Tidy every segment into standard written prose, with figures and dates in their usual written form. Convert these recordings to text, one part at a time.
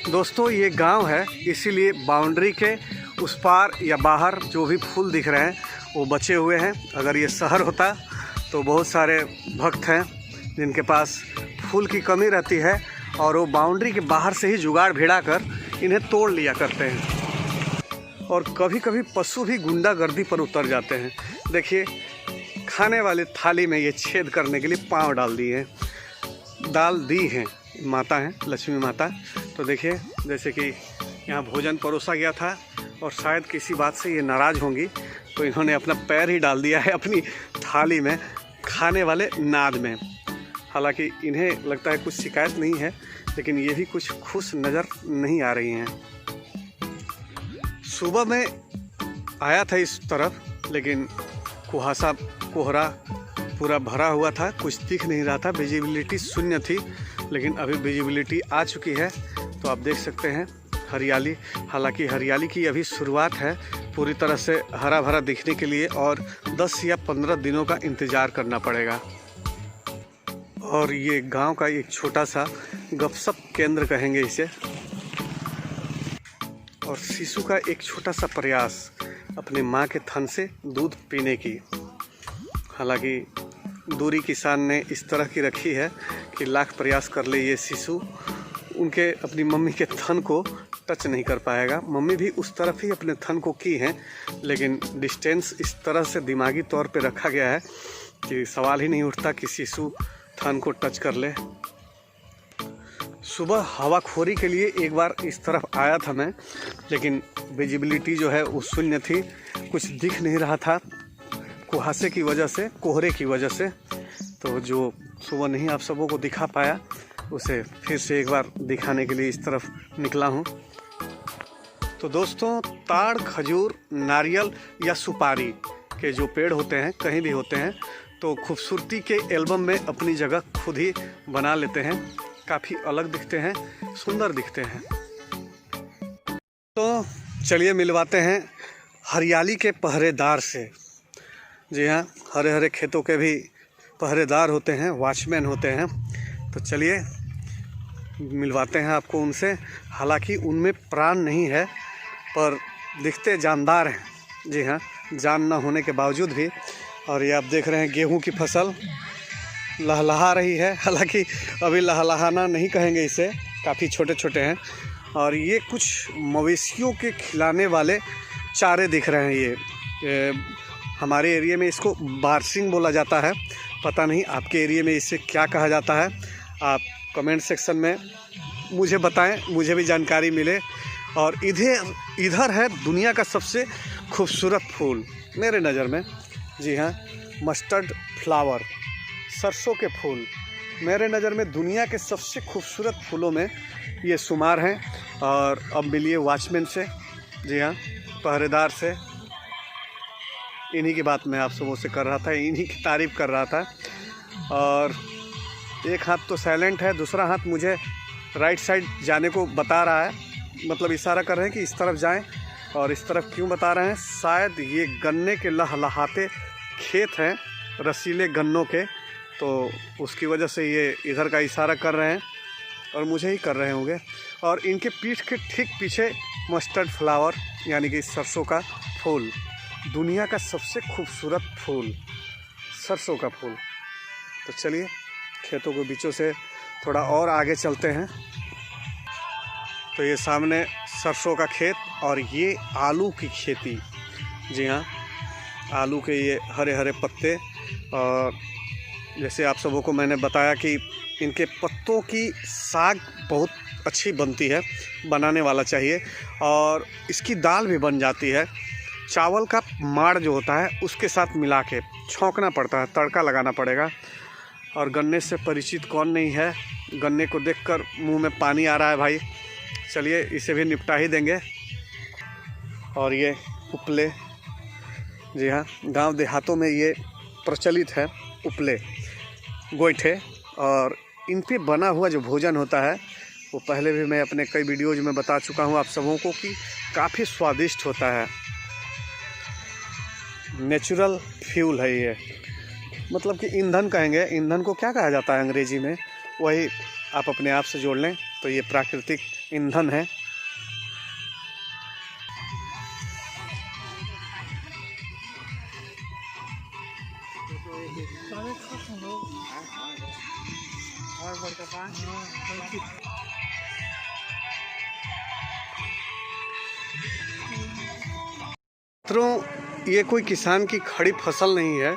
दोस्तों ये गांव है, इसीलिए बाउंड्री के उस पार या बाहर जो भी फूल दिख रहे हैं वो बचे हुए हैं। अगर ये शहर होता तो बहुत सारे भक्त हैं जिनके पास फूल की कमी रहती है और वो बाउंड्री के बाहर से ही जुगाड़ भिड़ा कर इन्हें तोड़ लिया करते हैं। और कभी कभी पशु भी गुंडागर्दी पर उतर जाते हैं। देखिए, खाने वाले थाली में ये छेद करने के लिए पाँव डाल दी हैं। माता हैं, लक्ष्मी माता। तो देखिए, जैसे कि यहाँ भोजन परोसा गया था और शायद किसी बात से ये नाराज़ होंगी, तो इन्होंने अपना पैर ही डाल दिया है अपनी थाली में, खाने वाले नाद में। हालांकि इन्हें लगता है कुछ शिकायत नहीं है, लेकिन ये भी कुछ खुश नज़र नहीं आ रही हैं। सुबह में आया था इस तरफ, लेकिन कोहरा पूरा भरा हुआ था, कुछ दिख नहीं रहा था, विजिबिलिटी शून्य थी। लेकिन अभी विजिबिलिटी आ चुकी है, तो आप देख सकते हैं हरियाली। हालांकि हरियाली की अभी शुरुआत है, पूरी तरह से हरा भरा दिखने के लिए और 10 या 15 दिनों का इंतज़ार करना पड़ेगा। और ये गांव का एक छोटा सा गपशप केंद्र कहेंगे इसे, और शिशु का एक छोटा सा प्रयास अपने माँ के थन से दूध पीने की। हालांकि दूरी किसान ने इस तरह की रखी है कि लाख प्रयास कर ले ये शिशु उनके अपनी मम्मी के थन को टच नहीं कर पाएगा। मम्मी भी उस तरफ ही अपने थन को की हैं, लेकिन डिस्टेंस इस तरह से दिमागी तौर पे रखा गया है कि सवाल ही नहीं उठता कि शिशु थन को टच कर ले। सुबह हवाखोरी के लिए एक बार इस तरफ आया था मैं, लेकिन विजिबिलिटी जो है वो शून्य थी, कुछ दिख नहीं रहा था कुहासे की वजह से, कोहरे की वजह से। तो जो सुबह नहीं आप सबों को दिखा पाया, उसे फिर से एक बार दिखाने के लिए इस तरफ निकला हूँ। तो दोस्तों, ताड़, खजूर, नारियल या सुपारी के जो पेड़ होते हैं, कहीं भी होते हैं, तो खूबसूरती के एल्बम में अपनी जगह खुद ही बना लेते हैं। काफ़ी अलग दिखते हैं, सुंदर दिखते हैं। तो चलिए मिलवाते हैं हरियाली के पहरेदार से। जी हाँ, हरे हरे खेतों के भी पहरेदार होते हैं, वॉचमैन होते हैं। तो चलिए मिलवाते हैं आपको उनसे। हालांकि उनमें प्राण नहीं है, पर दिखते जानदार हैं। जी हाँ, जान न होने के बावजूद भी। और ये आप देख रहे हैं गेहूं की फसल लहलहा रही है। हालांकि अभी लहलहाना नहीं कहेंगे इसे, काफ़ी छोटे छोटे हैं। और ये कुछ मवेशियों के खिलाने वाले चारे दिख रहे हैं। ये हमारे एरिया में इसको बारसिंग बोला जाता है, पता नहीं आपके एरिया में इसे क्या कहा जाता है। आप कमेंट सेक्शन में मुझे बताएं, मुझे भी जानकारी मिले। और इधर है दुनिया का सबसे खूबसूरत फूल मेरे नज़र में। जी हाँ, मस्टर्ड फ्लावर, सरसों के फूल मेरे नज़र में दुनिया के सबसे खूबसूरत फूलों में ये शुमार हैं। और अब मिलिए वॉचमैन से। जी हाँ, पहरेदार से। इन्हीं की बात मैं आप सबों से कर रहा था, इन्हीं की तारीफ़ कर रहा था। और एक हाथ तो साइलेंट है, दूसरा हाथ मुझे राइट साइड जाने को बता रहा है, मतलब इशारा कर रहे हैं कि इस तरफ जाएं। और इस तरफ क्यों बता रहे हैं? शायद ये गन्ने के लहलहाते खेत हैं, रसीले गन्नों के, तो उसकी वजह से ये इधर का इशारा कर रहे हैं और मुझे ही कर रहे होंगे। और इनके पीठ के ठीक पीछे मस्टर्ड फ्लावर यानी कि सरसों का फूल, दुनिया का सबसे खूबसूरत फूल, सरसों का फूल। तो चलिए खेतों के बीचों से थोड़ा और आगे चलते हैं। तो ये सामने सरसों का खेत और ये आलू की खेती। जी हाँ, आलू के ये हरे हरे पत्ते। और जैसे आप सबों को मैंने बताया कि इनके पत्तों की साग बहुत अच्छी बनती है, बनाने वाला चाहिए। और इसकी दाल भी बन जाती है। चावल का माड़ जो होता है उसके साथ मिला के छौंकना पड़ता है, तड़का लगाना पड़ेगा। और गन्ने से परिचित कौन नहीं है? गन्ने को देखकर मुंह में पानी आ रहा है भाई। चलिए इसे भी निपटा ही देंगे। और ये उपले, जी हाँ, गांव देहातों में ये प्रचलित है, उपले, गोईठे। और इन पे बना हुआ जो भोजन होता है वो पहले भी मैं अपने कई वीडियोज़ में बता चुका हूँ आप सबों को कि काफ़ी स्वादिष्ट होता है। नेचुरल फ्यूल है ये, मतलब कि ईंधन कहेंगे। ईंधन को क्या कहा जाता है अंग्रेजी में, वही आप अपने आप से जोड़ लें तो ये प्राकृतिक ईंधन है। मित्रों, ये कोई किसान की खड़ी फसल नहीं है,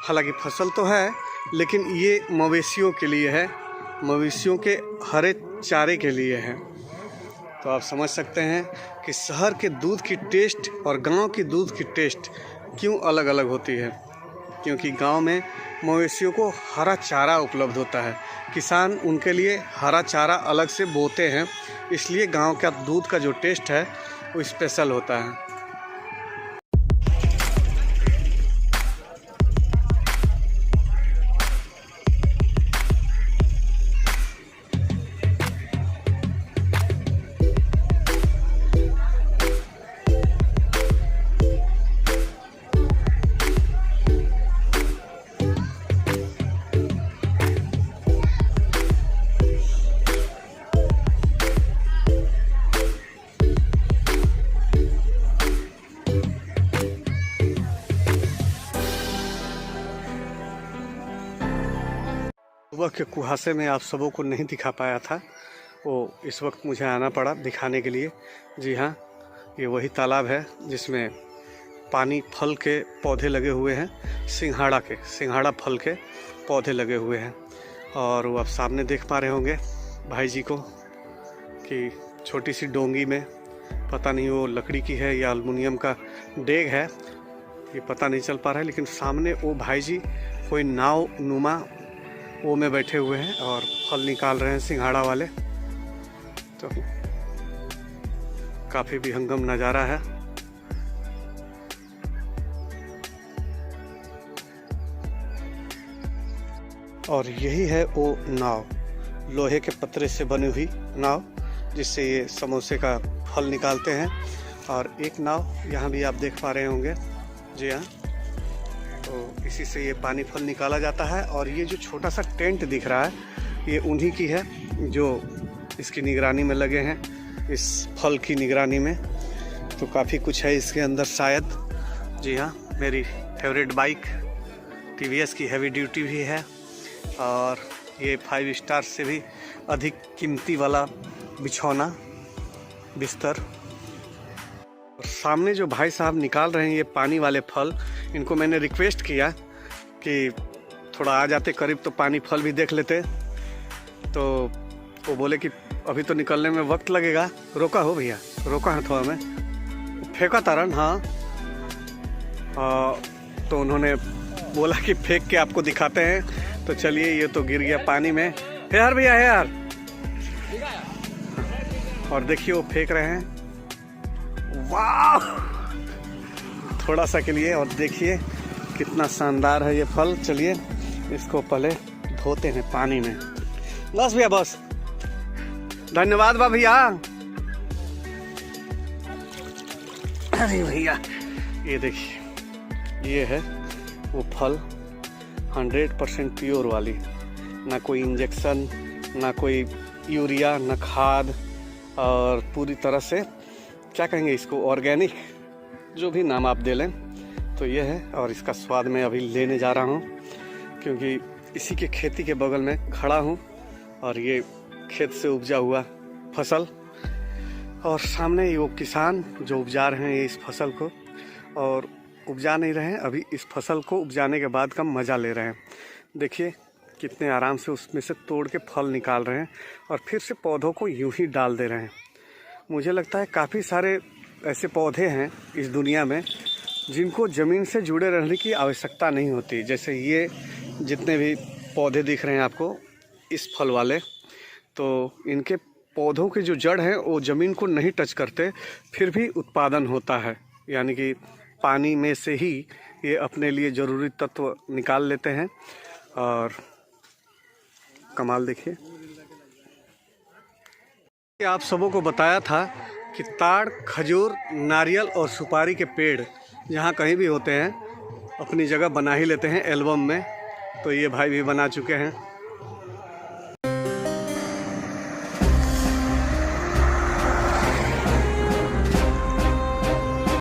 हालांकि फसल तो है, लेकिन ये मवेशियों के लिए है, मवेशियों के हरे चारे के लिए है। तो आप समझ सकते हैं कि शहर के दूध की टेस्ट और गांव की दूध की टेस्ट क्यों अलग अलग होती है, क्योंकि गांव में मवेशियों को हरा चारा उपलब्ध होता है, किसान उनके लिए हरा चारा अलग से बोते हैं, इसलिए गांव का दूध का जो टेस्ट है वो स्पेशल होता है। सुबह के कुहासे में आप सबों को नहीं दिखा पाया था, वो इस वक्त मुझे आना पड़ा दिखाने के लिए। जी हाँ, ये वही तालाब है जिसमें पानी फल के पौधे लगे हुए हैं, सिंघाड़ा फल के पौधे लगे हुए हैं। और वो आप सामने देख पा रहे होंगे भाई जी को कि छोटी सी डोंगी में, पता नहीं वो लकड़ी की है या एल्युमिनियम का डेग है, ये पता नहीं चल पा रहा है, लेकिन सामने वो भाई जी कोई नाव नुमा वो में बैठे हुए हैं और फल निकाल रहे हैं सिंघाड़ा वाले। तो काफ़ी विहंगम नज़ारा है। और यही है वो नाव, लोहे के पतरे से बनी हुई नाव, जिससे ये समोसे का फल निकालते हैं। और एक नाव यहाँ भी आप देख पा रहे होंगे। जी हाँ, तो इसी से ये पानी फल निकाला जाता है। और ये जो छोटा सा टेंट दिख रहा है, ये उन्हीं की है जो इसकी निगरानी में लगे हैं, इस फल की निगरानी में। तो काफ़ी कुछ है इसके अंदर शायद। जी हाँ, मेरी फेवरेट बाइक TVS की हैवी ड्यूटी भी है, और ये 5 स्टार से भी अधिक कीमती वाला बिछौना बिस्तर। और सामने जो भाई साहब निकाल रहे हैं ये पानी वाले फल, इनको मैंने रिक्वेस्ट किया कि थोड़ा आ जाते करीब तो पानी फल भी देख लेते। तो वो बोले कि अभी तो निकलने में वक्त लगेगा, रोका हो भैया, रोका है थोड़ा में फेंका तारन। हाँ, तो उन्होंने बोला कि फेंक के आपको दिखाते हैं। तो चलिए, ये तो गिर गया पानी में। है यार भैया, है यार। और देखिए वो फेंक रहे हैं, वाह, थोड़ा सा के लिए। और देखिए कितना शानदार है ये फल। चलिए इसको पहले धोते हैं पानी में। बस भैया, बस, धन्यवाद बा भैया। अरे भैया, ये देखिए, ये है वो फल 100% प्योर वाली, ना कोई इंजेक्शन, ना कोई यूरिया, ना खाद, और पूरी तरह से क्या कहेंगे इसको, ऑर्गेनिक, जो भी नाम आप दे लें। तो ये है, और इसका स्वाद मैं अभी लेने जा रहा हूँ, क्योंकि इसी के खेती के बगल में खड़ा हूँ, और ये खेत से उपजा हुआ फसल, और सामने वो किसान जो उपजा रहे हैं इस फसल को, और उपजा नहीं रहे हैं अभी, इस फसल को उपजाने के बाद का मज़ा ले रहे हैं। देखिए कितने आराम से उसमें से तोड़ के फल निकाल रहे हैं, और फिर से पौधों को यूं ही डाल दे रहे हैं। मुझे लगता है काफ़ी सारे ऐसे पौधे हैं इस दुनिया में जिनको ज़मीन से जुड़े रहने की आवश्यकता नहीं होती। जैसे ये जितने भी पौधे दिख रहे हैं आपको, इस फल वाले, तो इनके पौधों के जो जड़ हैं वो ज़मीन को नहीं टच करते, फिर भी उत्पादन होता है। यानी कि पानी में से ही ये अपने लिए ज़रूरी तत्व निकाल लेते हैं। और कमाल देखिए, आप सबों को बताया था कि ताड़, खजूर, नारियल और सुपारी के पेड़ जहाँ कहीं भी होते हैं अपनी जगह बना ही लेते हैं एल्बम में। तो ये भाई भी बना चुके हैं।